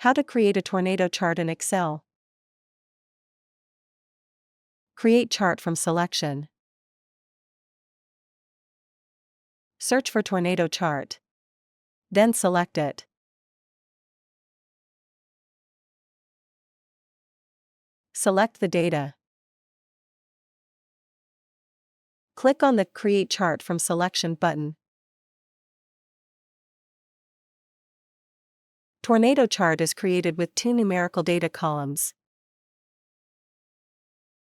How to create a tornado chart in Excel. Create chart from selection. Search for tornado chart. Then select it. Select the data. Click on the Create Chart from Selection button. Tornado chart is created with 2 numerical data columns.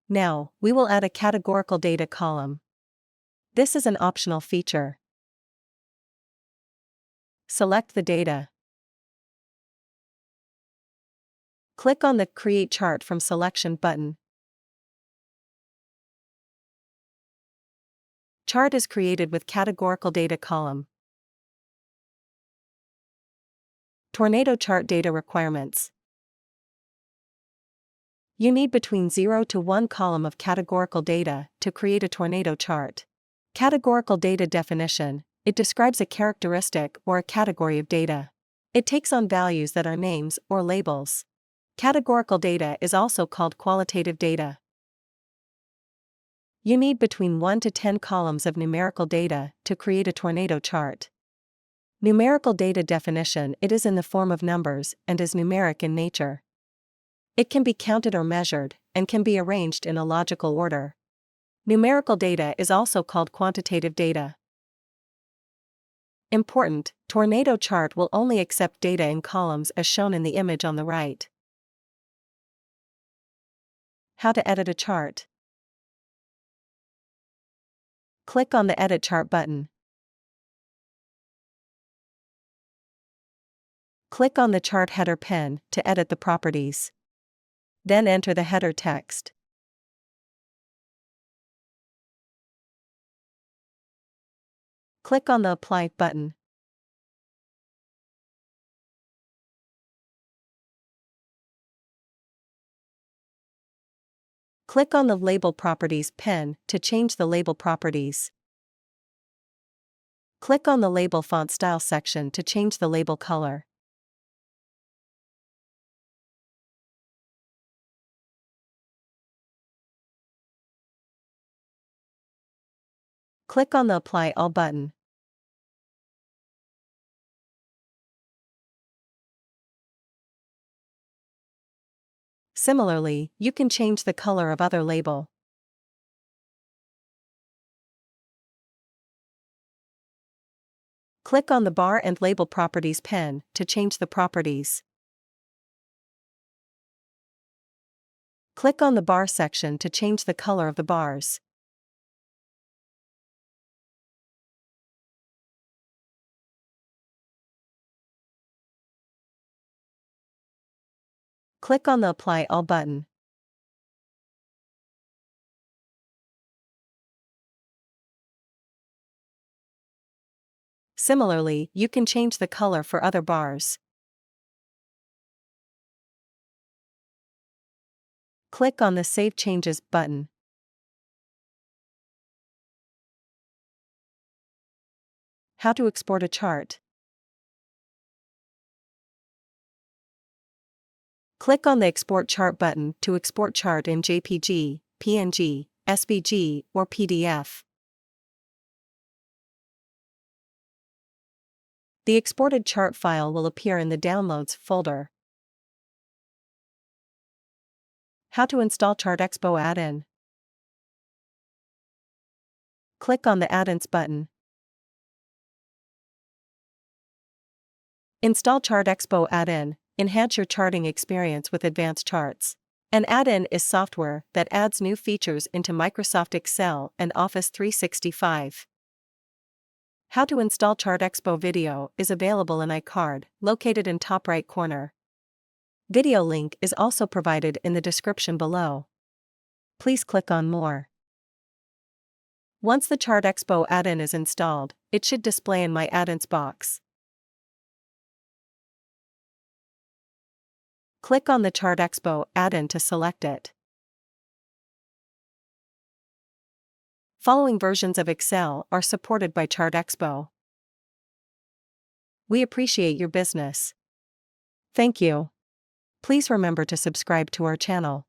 Now, we will add a categorical data column. This is an optional feature. Select the data. Click on the Create Chart from Selection button. Chart is created with categorical data column. Tornado chart data requirements. You need between 0 to 1 column of categorical data to create a tornado chart. Categorical data definition: it describes a characteristic or a category of data. It takes on values that are names or labels. Categorical data is also called qualitative data. You need between 1 to 10 columns of numerical data to create a tornado chart. Numerical data definition: it is in the form of numbers and is numeric in nature. It can be counted or measured, and can be arranged in a logical order. Numerical data is also called quantitative data. Important: tornado chart will only accept data in columns as shown in the image on the right. How to edit a chart. Click on the Edit Chart button. Click on the chart header pen to edit the properties. Then enter the header text. Click on the Apply button. Click on the Label Properties pen to change the label properties. Click on the Label Font Style section to change the label color. Click on the Apply All button. Similarly, you can change the color of other label. Click on the Bar and Label Properties pen to change the properties. Click on the Bar section to change the color of the bars. Click on the Apply All button. Similarly, you can change the color for other bars. Click on the Save Changes button. How to export a chart. Click on the Export Chart button to export chart in JPG, PNG, SVG, or PDF. The exported chart file will appear in the Downloads folder. How to install ChartExpo add-in. Click on the Add-ins button. Install ChartExpo add-in. Enhance your charting experience with advanced charts. An add-in is software that adds new features into Microsoft Excel and Office 365. How to install ChartExpo video is available in iCard, located in top right corner. Video link is also provided in the description below. Please click on More. Once the ChartExpo add-in is installed, it should display in My Add-ins box. Click on the ChartExpo add-in to select it. Following versions of Excel are supported by ChartExpo. We appreciate your business. Thank you. Please remember to subscribe to our channel.